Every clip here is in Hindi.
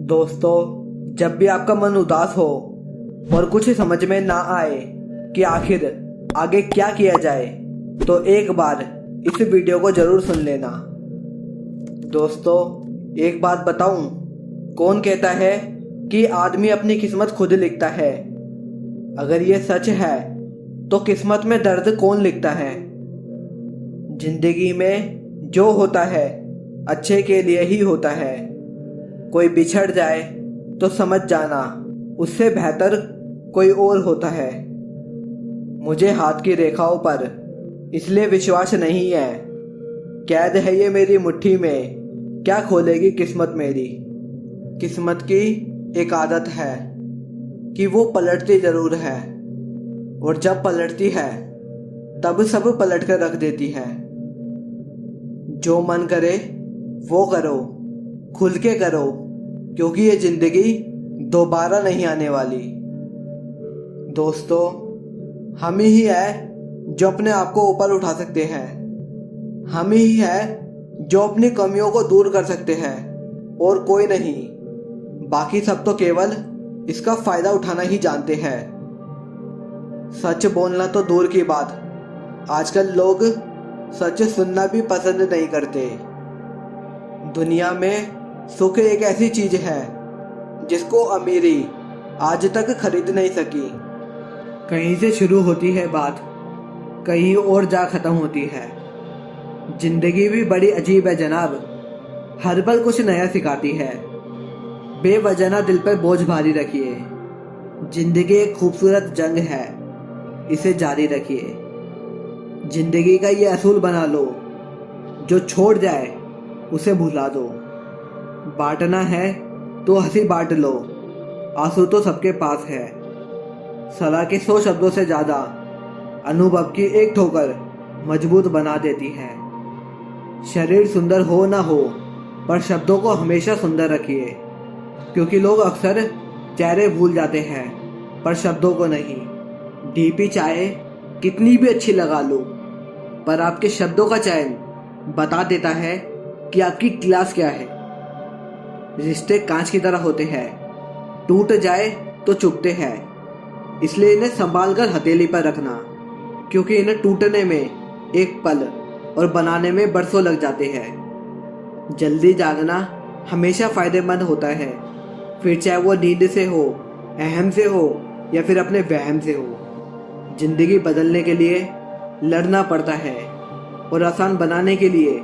दोस्तों, जब भी आपका मन उदास हो और कुछ समझ में ना आए कि आखिर आगे क्या किया जाए, तो एक बार इस वीडियो को जरूर सुन लेना। दोस्तों, एक बात बताऊं, कौन कहता है कि आदमी अपनी किस्मत खुद लिखता है? अगर ये सच है तो किस्मत में दर्द कौन लिखता है? जिंदगी में जो होता है अच्छे के लिए ही होता है। कोई बिछड़ जाए तो समझ जाना उससे बेहतर कोई और होता है। मुझे हाथ की रेखाओं पर इसलिए विश्वास नहीं है। कैद है ये मेरी मुट्ठी में, क्या खोलेगी किस्मत मेरी। किस्मत की एक आदत है कि वो पलटती जरूर है, और जब पलटती है तब सब पलट कर रख देती है। जो मन करे वो करो, खुल के करो, क्योंकि ये जिंदगी दोबारा नहीं आने वाली। दोस्तों, हम ही है जो अपने आप को ऊपर उठा सकते हैं। हम ही है जो अपनी कमियों को दूर कर सकते हैं, और कोई नहीं। बाकी सब तो केवल इसका फायदा उठाना ही जानते हैं। सच बोलना तो दूर की बात, आजकल लोग सच सुनना भी पसंद नहीं करते। दुनिया में सुख एक ऐसी चीज है जिसको अमीरी आज तक खरीद नहीं सकी। कहीं से शुरू होती है बात, कहीं और जा खत्म होती है। जिंदगी भी बड़ी अजीब है जनाब, हर पल कुछ नया सिखाती है। बेवजह ना दिल पर बोझ भारी रखिए। जिंदगी एक खूबसूरत जंग है, इसे जारी रखिए। जिंदगी का ये असूल बना लो, जो छोड़ जाए उसे भुला दो। बांटना है तो हंसी बांट लो, आंसू तो सबके पास है। सलाह के 100 शब्दों से ज्यादा अनुभव की एक ठोकर मजबूत बना देती है। शरीर सुंदर हो ना हो, पर शब्दों को हमेशा सुंदर रखिए, क्योंकि लोग अक्सर चेहरे भूल जाते हैं पर शब्दों को नहीं। डीपी चाहे कितनी भी अच्छी लगा लो, पर आपके शब्दों का चयन बता देता है कि आपकी क्लास क्या है। रिश्ते कांच की तरह होते हैं, टूट जाए तो चुभते हैं, इसलिए इन्हें संभाल कर हथेली पर रखना, क्योंकि इन्हें टूटने में एक पल और बनाने में बरसों लग जाते हैं। जल्दी जागना हमेशा फायदेमंद होता है, फिर चाहे वो नींद से हो, अहम से हो, या फिर अपने वहम से हो। जिंदगी बदलने के लिए लड़ना पड़ता है, और आसान बनाने के लिए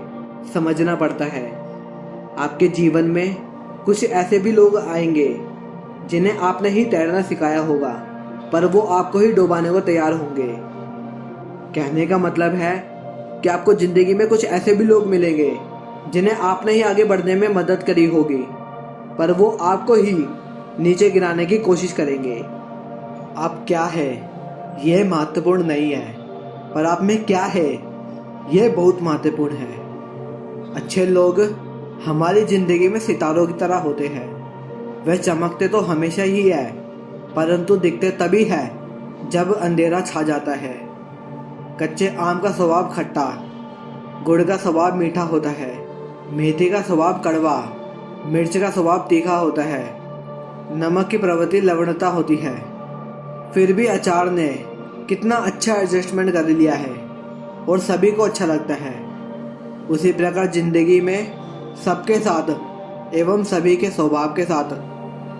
समझना पड़ता है। आपके जीवन में कुछ ऐसे भी लोग आएंगे जिन्हें आपने ही तैरना सिखाया होगा, पर वो आपको ही डुबाने को तैयार होंगे। कहने का मतलब है कि आपको जिंदगी में कुछ ऐसे भी लोग मिलेंगे जिन्हें आपने ही आगे बढ़ने में मदद करी होगी, पर वो आपको ही नीचे गिराने की कोशिश करेंगे। आप क्या है यह महत्वपूर्ण नहीं है, पर आप में क्या है यह बहुत महत्वपूर्ण है। अच्छे लोग हमारी जिंदगी में सितारों की तरह होते हैं। वह चमकते तो हमेशा ही है, परंतु दिखते तभी है जब अंधेरा छा जाता है। कच्चे आम का स्वाद खट्टा, गुड़ का स्वाद मीठा होता है, मेथी का स्वाद कड़वा, मिर्च का स्वाद तीखा होता है, नमक की प्रवृत्ति लवणता होती है। फिर भी अचार ने कितना अच्छा एडजस्टमेंट कर लिया है और सभी को अच्छा लगता है। उसी प्रकार जिंदगी में सबके साथ एवं सभी के स्वभाव के साथ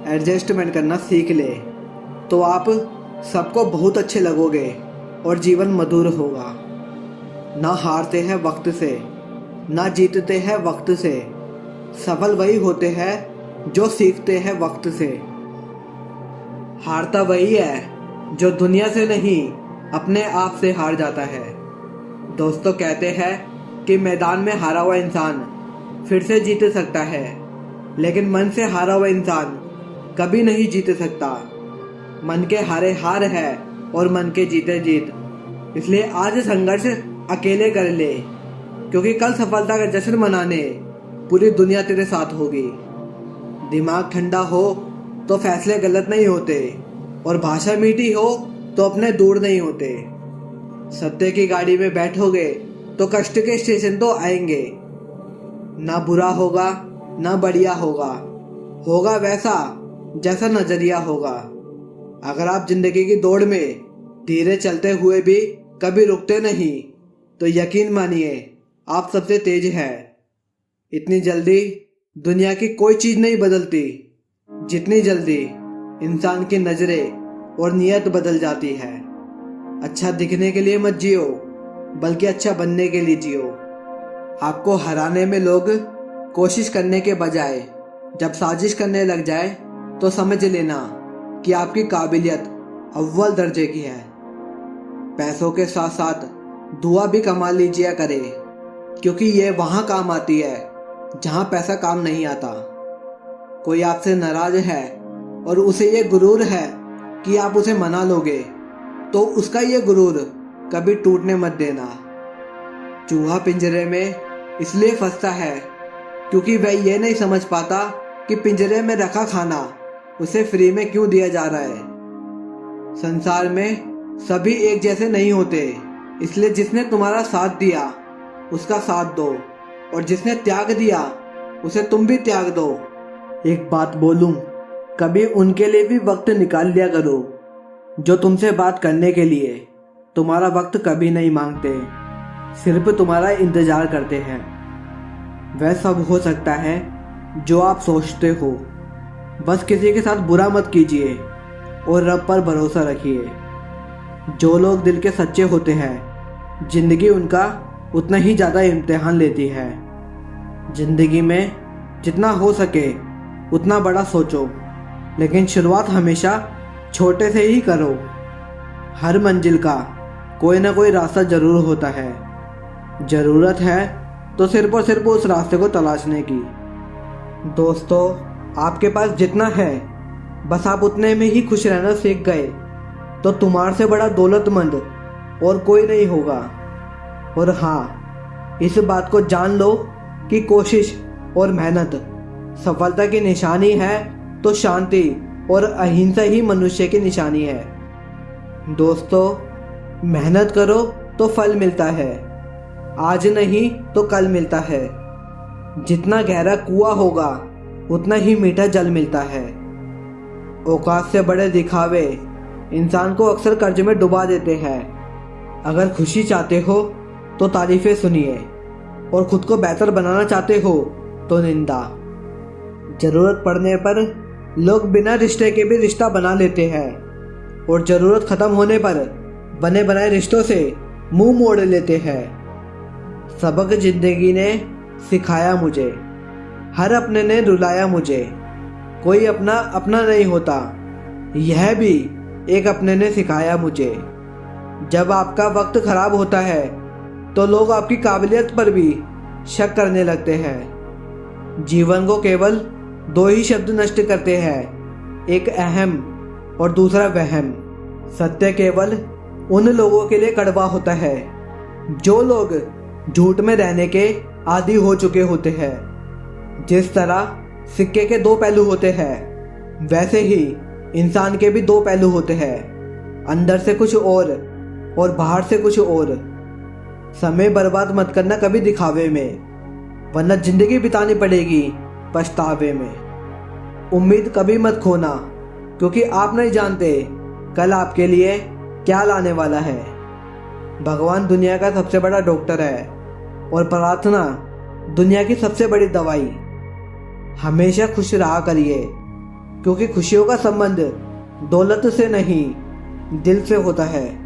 एडजस्टमेंट करना सीख ले, तो आप सबको बहुत अच्छे लगोगे और जीवन मधुर होगा। ना हारते हैं वक्त से, ना जीतते हैं वक्त से, सफल वही होते हैं जो सीखते हैं वक्त से। हारता वही है जो दुनिया से नहीं अपने आप से हार जाता है। दोस्तों कहते हैं कि मैदान में हारा हुआ इंसान फिर से जीत सकता है, लेकिन मन से हारा हुआ इंसान कभी नहीं जीत सकता। मन के हारे हार है और मन के जीते जीत। इसलिए आज संघर्ष अकेले कर ले, क्योंकि कल सफलता का जश्न मनाने पूरी दुनिया तेरे साथ होगी। दिमाग ठंडा हो तो फैसले गलत नहीं होते, और भाषा मीठी हो तो अपने दूर नहीं होते। सत्य की गाड़ी में बैठोगे तो कष्ट के स्टेशन तो आएंगे। ना बुरा होगा ना बढ़िया होगा। होगा वैसा जैसा नजरिया होगा। अगर आप जिंदगी की दौड़ में धीरे चलते हुए भी कभी रुकते नहीं तो यकीन मानिए आप सबसे तेज हैं। इतनी जल्दी दुनिया की कोई चीज नहीं बदलती जितनी जल्दी इंसान की नजरें और नियत बदल जाती है। अच्छा दिखने के लिए मत जियो, बल्कि अच्छा बनने के लिए जियो। आपको हराने में लोग कोशिश करने के बजाय जब साजिश करने लग जाए तो समझ लेना कि आपकी काबिलियत अव्वल दर्जे की है। पैसों के साथ साथ दुआ भी कमा लीजिए करे, क्योंकि ये वहां काम आती है जहां पैसा काम नहीं आता। कोई आपसे नाराज है और उसे ये गुरूर है कि आप उसे मना लोगे, तो उसका ये गुरूर कभी टूटने मत देना। चूहा पिंजरे में इसलिए फंसता है क्योंकि वह ये नहीं समझ पाता कि पिंजरे में रखा खाना उसे फ्री में क्यों दिया जा रहा है। संसार में सभी एक जैसे नहीं होते, इसलिए जिसने तुम्हारा साथ दिया उसका साथ दो, और जिसने त्याग दिया उसे तुम भी त्याग दो। एक बात बोलूं, कभी उनके लिए भी वक्त निकाल लिया करो जो तुमसे बात करने के लिए तुम्हारा वक्त कभी नहीं मांगते, सिर्फ तुम्हारा इंतजार करते हैं। वह सब हो सकता है जो आप सोचते हो। बस किसी के साथ बुरा मत कीजिए और रब पर भरोसा रखिए। जो लोग दिल के सच्चे होते हैं जिंदगी उनका उतना ही ज़्यादा इम्तिहान लेती है। जिंदगी में जितना हो सके उतना बड़ा सोचो, लेकिन शुरुआत हमेशा छोटे से ही करो। हर मंजिल का कोई ना कोई रास्ता जरूर होता है। ज़रूरत है तो सिर्फ और सिर्फ उस रास्ते को तलाशने की। दोस्तों, आपके पास जितना है बस आप उतने में ही खुश रहना सीख गए तो तुम्हारे से बड़ा दौलतमंद और कोई नहीं होगा। और हाँ, इस बात को जान लो कि कोशिश और मेहनत सफलता की निशानी है, तो शांति और अहिंसा ही मनुष्य की निशानी है। दोस्तों, मेहनत करो तो फल मिलता है, आज नहीं तो कल मिलता है। जितना गहरा कुआं होगा उतना ही मीठा जल मिलता है। औकात से बड़े दिखावे इंसान को अक्सर कर्ज में डुबा देते हैं। अगर खुशी चाहते हो तो तारीफें सुनिए, और खुद को बेहतर बनाना चाहते हो तो निंदा। जरूरत पड़ने पर लोग बिना रिश्ते के भी रिश्ता बना लेते हैं, और जरूरत खत्म होने पर बने बनाए रिश्तों से मुंह मोड़ लेते हैं। सबक जिंदगी ने सिखाया मुझे, हर अपने ने रुलाया मुझे। कोई अपना अपना नहीं होता, यह भी एक अपने ने सिखाया मुझे। जब आपका वक्त खराब होता है तो लोग आपकी काबिलियत पर भी शक करने लगते हैं। जीवन को केवल दो ही शब्द नष्ट करते हैं, एक अहम और दूसरा वहम। सत्य केवल उन लोगों के लिए कड़वा होता है जो लोग झूठ में रहने के आदी हो चुके होते हैं। जिस तरह सिक्के के दो पहलू होते हैं, वैसे ही इंसान के भी दो पहलू होते हैं, अंदर से कुछ और बाहर से कुछ और। समय बर्बाद मत करना कभी दिखावे में, वरना जिंदगी बितानी पड़ेगी पछतावे में। उम्मीद कभी मत खोना, क्योंकि आप नहीं जानते कल आपके लिए क्या लाने वाला है। भगवान दुनिया का सबसे बड़ा डॉक्टर है, और प्रार्थना दुनिया की सबसे बड़ी दवाई। हमेशा खुश रहा करिए, क्योंकि खुशियों का संबंध दौलत से नहीं दिल से होता है।